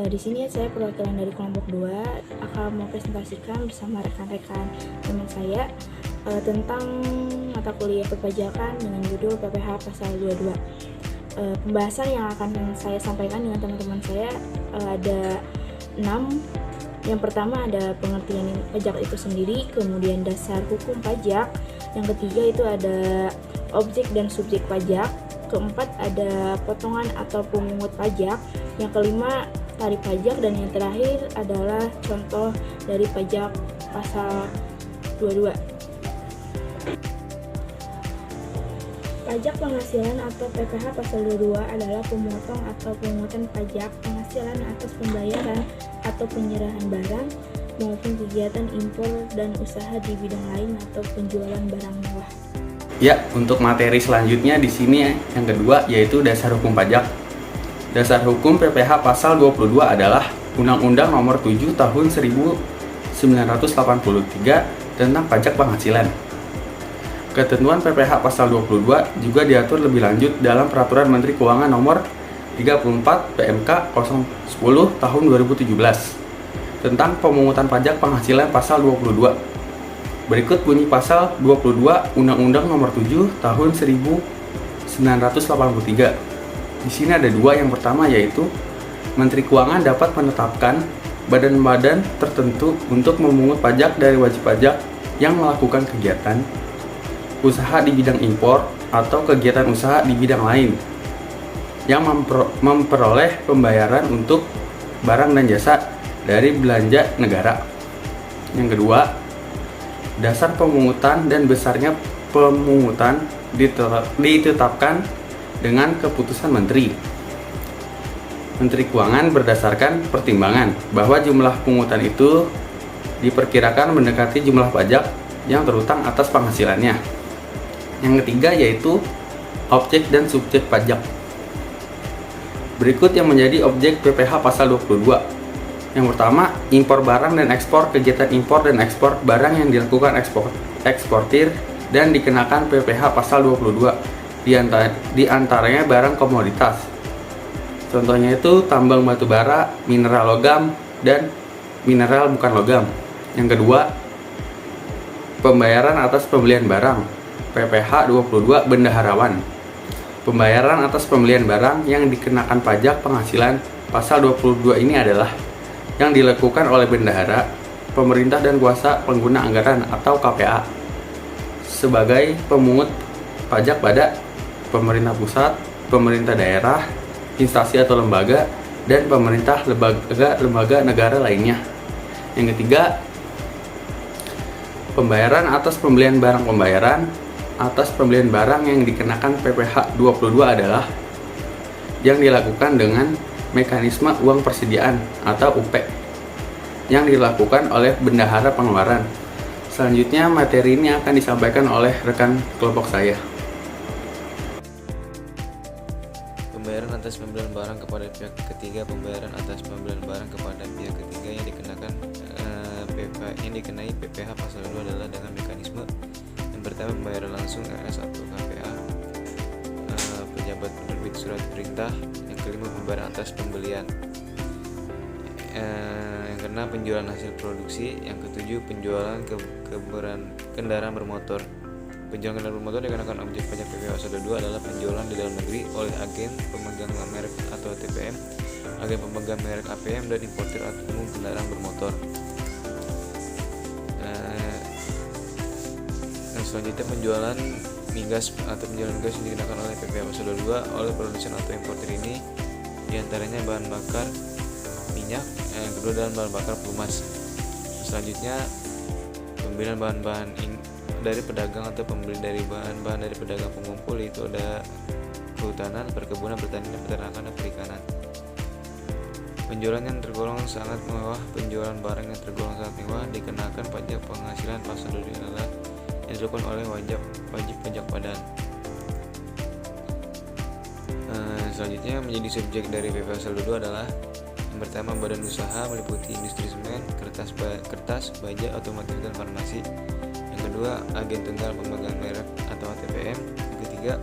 Di sini saya perwakilan dari kelompok 2 akan mempresentasikan bersama rekan-rekan teman saya tentang mata kuliah perpajakan dengan judul PPH Pasal 22. Pembahasan yang akan saya sampaikan dengan teman-teman saya ada 6. Yang pertama ada pengertian pajak itu sendiri, kemudian dasar hukum pajak, yang ketiga itu ada objek dan subjek pajak, keempat ada potongan atau pemungut pajak, yang kelima tarif pajak, dan yang terakhir adalah contoh dari pajak pasal 22. Pajak penghasilan atau PPH pasal 22 adalah pemotong atau pemungutan pajak penghasilan atas pembayaran atau penyerahan barang maupun kegiatan impor dan usaha di bidang lain atau penjualan barang mewah. Ya, untuk materi selanjutnya di sini yang kedua yaitu dasar hukum pajak. Dasar hukum PPH pasal 22 adalah Undang-Undang Nomor 7 Tahun 1983 tentang pajak penghasilan. Ketentuan PPH pasal 22 juga diatur lebih lanjut dalam Peraturan Menteri Keuangan Nomor 34 PMK 010 Tahun 2017 tentang pemungutan pajak penghasilan pasal 22. Berikut bunyi pasal 22 Undang-Undang Nomor 7 Tahun 1983. Di sini ada dua. Yang pertama yaitu Menteri Keuangan dapat menetapkan badan-badan tertentu untuk memungut pajak dari wajib pajak yang melakukan kegiatan usaha di bidang impor atau kegiatan usaha di bidang lain yang memperoleh pembayaran untuk barang dan jasa dari belanja negara. Yang kedua, dasar pemungutan dan besarnya pemungutan ditetapkan dengan keputusan Menteri Keuangan berdasarkan pertimbangan bahwa jumlah pungutan itu diperkirakan mendekati jumlah pajak yang terutang atas penghasilannya. Yang ketiga yaitu objek dan subjek pajak. Berikut yang menjadi objek PPH pasal 22. Yang pertama, impor barang dan ekspor, kegiatan impor dan ekspor barang yang dilakukan eksportir dan dikenakan PPH pasal 22. Di antaranya barang komoditas. Contohnya itu tambang batu bara, mineral logam, dan mineral bukan logam. Yang kedua, pembayaran atas pembelian barang, PPH 22 bendaharawan. Pembayaran atas pembelian barang yang dikenakan pajak penghasilan pasal 22 ini adalah yang dilakukan oleh bendahara, pemerintah dan kuasa pengguna anggaran atau KPA sebagai pemungut pajak pada pemerintah pusat, pemerintah daerah, instansi atau lembaga, dan pemerintah lembaga negara lainnya. Yang ketiga, pembayaran atas pembelian barang. Pembayaran atas pembelian barang yang dikenakan PPH 22 adalah yang dilakukan dengan mekanisme uang persediaan atau UP yang dilakukan oleh bendahara pengeluaran. Selanjutnya materi ini akan disampaikan oleh rekan kelompok saya. Pembayaran atas pembelian barang kepada pihak ketiga. Pembayaran atas pembelian barang kepada pihak ketiga yang dikenai PPH pasal 2 adalah dengan mekanisme yang pertama pembayaran langsung RS atau KPA, pejabat penerbit surat perintah. Yang kelima pembayaran atas pembelian. Yang keenam penjualan hasil produksi. Yang ketujuh penjualan kendaraan bermotor. Penjualan kendaraan bermotor dikenakan objek pajak PPH pasal 22 adalah penjualan di dalam negeri oleh agen pemegang merek atau TPM, agen pemegang merek APM, dan importir atau umum kendaraan bermotor. Selanjutnya penjualan migas atau penjualan migas yang dikenakan oleh PPH pasal 22 oleh produsen atau importir ini diantaranya bahan bakar minyak, yang kedua dan bahan bakar pelumas. Selanjutnya pembelian bahan-bahan dari pedagang atau pembeli dari bahan-bahan dari pedagang pengumpul, itu ada kehutanan, perkebunan, pertanian, peternakan, dan perikanan. Penjualan yang tergolong sangat mewah. Penjualan barang yang tergolong sangat mewah dikenakan pajak penghasilan pasal 22 adalah yang dilakukan oleh wajib pajak badan. Selanjutnya menjadi subjek dari PPH pasal 22 adalah yang pertama badan usaha meliputi industri semen, kertas, baja, otomotif, dan farmasi. Yang kedua agen tunggal pemegang merek atau ATPM. Yang ketiga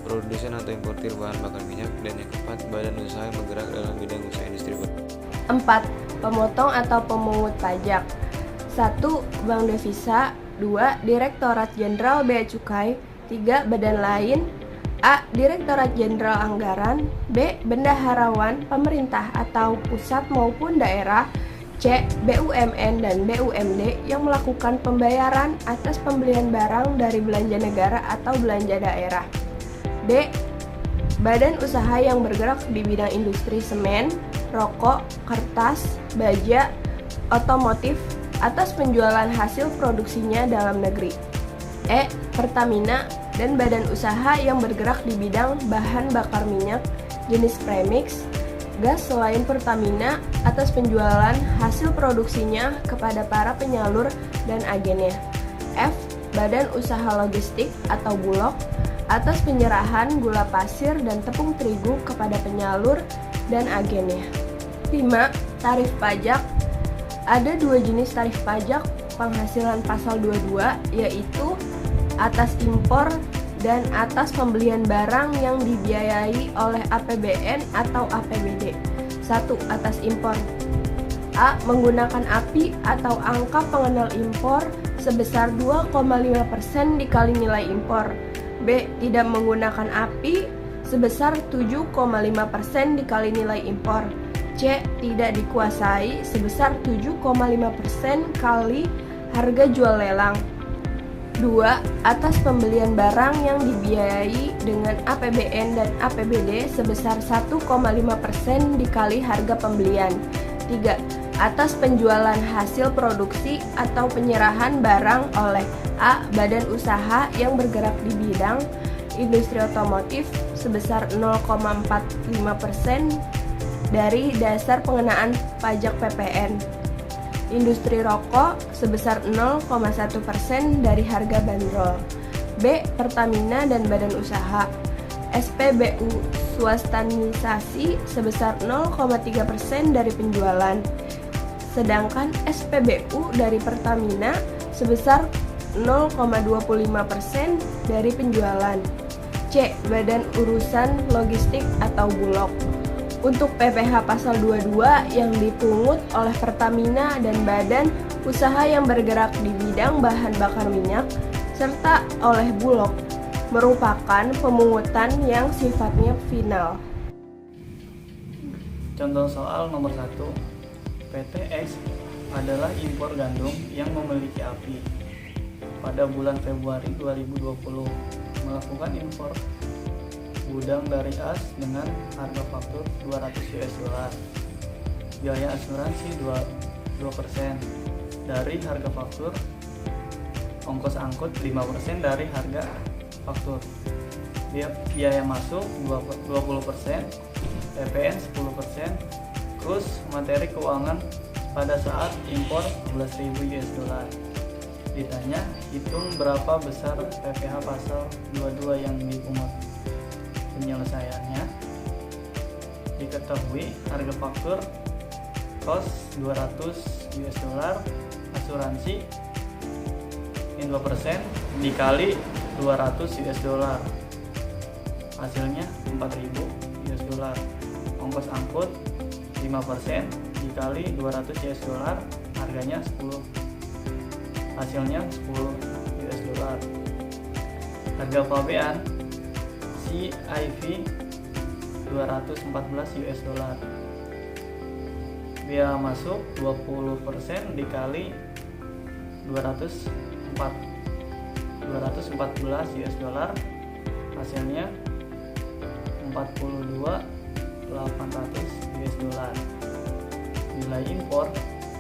produsen atau importir bahan bakar minyak. Dan yang keempat badan usaha yang bergerak dalam bidang usaha industri 4. Pemotong atau pemungut pajak. 1. Bank Devisa. 2. Direktorat Jenderal Bea Cukai. 3. Badan lain. A. Direktorat Jenderal Anggaran. B. Bendaharawan pemerintah atau pusat maupun daerah. C. BUMN dan BUMD yang melakukan pembayaran atas pembelian barang dari belanja negara atau belanja daerah. D. Badan usaha yang bergerak di bidang industri semen, rokok, kertas, baja, otomotif atas penjualan hasil produksinya dalam negeri. E. Pertamina dan badan usaha yang bergerak di bidang bahan bakar minyak jenis premix, gas selain Pertamina atas penjualan hasil produksinya kepada para penyalur dan agennya. F. Badan usaha logistik atau Bulog atas penyerahan gula pasir dan tepung terigu kepada penyalur dan agennya. 5. Tarif pajak. Ada 2 jenis tarif pajak penghasilan pasal 22, yaitu atas impor dan atas pembelian barang yang dibiayai oleh APBN atau APBD. 1. Atas impor. A. Menggunakan API atau angka pengenal impor sebesar 2,5% dikali nilai impor. B. Tidak menggunakan API sebesar 7,5% dikali nilai impor. C. Tidak dikuasai sebesar 7,5% kali harga jual lelang. 2. Atas pembelian barang yang dibiayai dengan APBN dan APBD sebesar 1,5% dikali harga pembelian. 3. Atas penjualan hasil produksi atau penyerahan barang oleh A. Badan usaha yang bergerak di bidang industri otomotif sebesar 0,45% dari dasar pengenaan pajak PPN. Industri rokok sebesar 0,1% dari harga bandrol. B. Pertamina dan badan usaha. SPBU swastanisasi sebesar 0,3% dari penjualan. Sedangkan SPBU dari Pertamina sebesar 0,25% dari penjualan. C. Badan urusan logistik atau Bulog. Untuk PPh pasal 22 yang dipungut oleh Pertamina dan badan usaha yang bergerak di bidang bahan bakar minyak serta oleh Bulog merupakan pemungutan yang sifatnya final. Contoh soal nomor 1. PT X adalah impor gandum yang memiliki API. Pada bulan Februari 2020 melakukan impor gudang dari AS dengan harga faktur 200 US dollar. Biaya asuransi 2% dari harga faktur, ongkos angkut 5% dari harga faktur. Biaya masuk 20%, PPN 10%, terus materi keuangan pada saat impor 11.000 US dollar. Ditanya, hitung berapa besar PPh pasal 22 yang dipungut. Penyelesaiannya, diketahui harga faktur kos 200 US dollar, asuransi 2% dikali 200 US dollar, hasilnya 4.000 US dollar. Ongkos angkut 5% dikali 200 US dollar, harganya 10, hasilnya 10 US dollar. Harga pabean CIV 214 US dollar. Biaya masuk 20% dikali 214 US dollar, hasilnya 42.800 US dollar. Nilai impor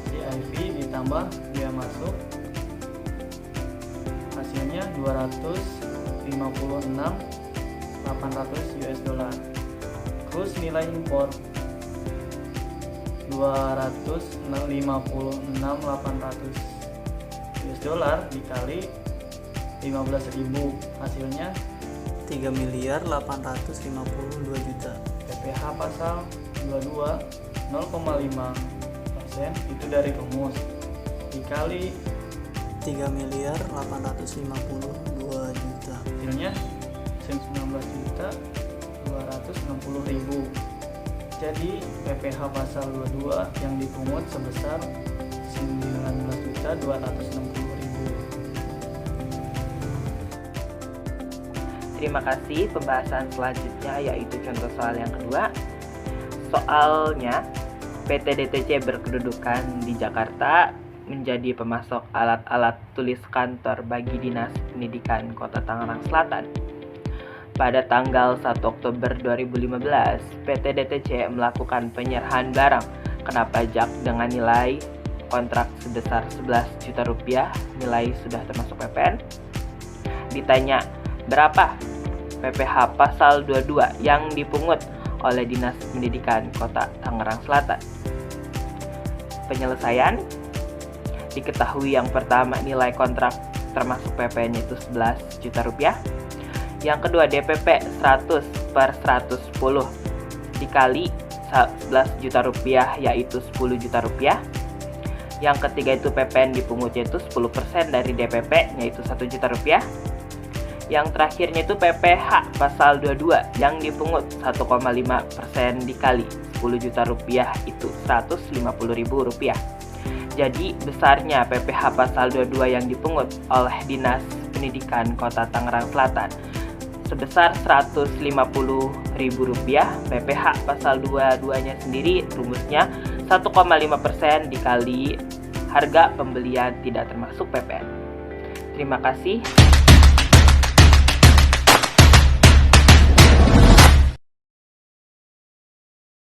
CIV ditambah biaya masuk, hasilnya 256.800 US dollar. Terus nilai impor 256.800 US dollar dikali 15.000, hasilnya 3.852 juta. PPh pasal 22 0,5% itu dari rumus dikali 3.852 juta. hasilnya 19.260.000. C. Jadi PPh pasal 22 yang dipungut sebesar 19.260.000. Terima kasih. Pembahasan selanjutnya yaitu contoh soal yang kedua. Soalnya, PT DTC berkedudukan di Jakarta menjadi pemasok alat-alat tulis kantor bagi Dinas Pendidikan Kota Tangerang Selatan. Pada tanggal 1 Oktober 2015, PT DTC melakukan penyerahan barang kena pajak dengan nilai kontrak sebesar 11 juta rupiah, nilai sudah termasuk PPN. Ditanya, berapa PPh pasal 22 yang dipungut oleh Dinas Pendidikan Kota Tangerang Selatan? Penyelesaian, diketahui yang pertama nilai kontrak termasuk PPN yaitu 11 juta rupiah. Yang kedua DPP 100 per 110 dikali 11 juta rupiah yaitu 10 juta rupiah. Yang ketiga itu PPN dipungut yaitu 10% dari DPP yaitu 1 juta rupiah. Yang terakhirnya itu PPh pasal 22 yang dipungut 1,5% dikali 10 juta rupiah itu 150.000 rupiah. Jadi besarnya PPh pasal 22 yang dipungut oleh Dinas Pendidikan Kota Tangerang Selatan sebesar Rp150.000. PPh pasal 22-nya sendiri rumusnya 1,5% dikali harga pembelian tidak termasuk PPN. Terima kasih.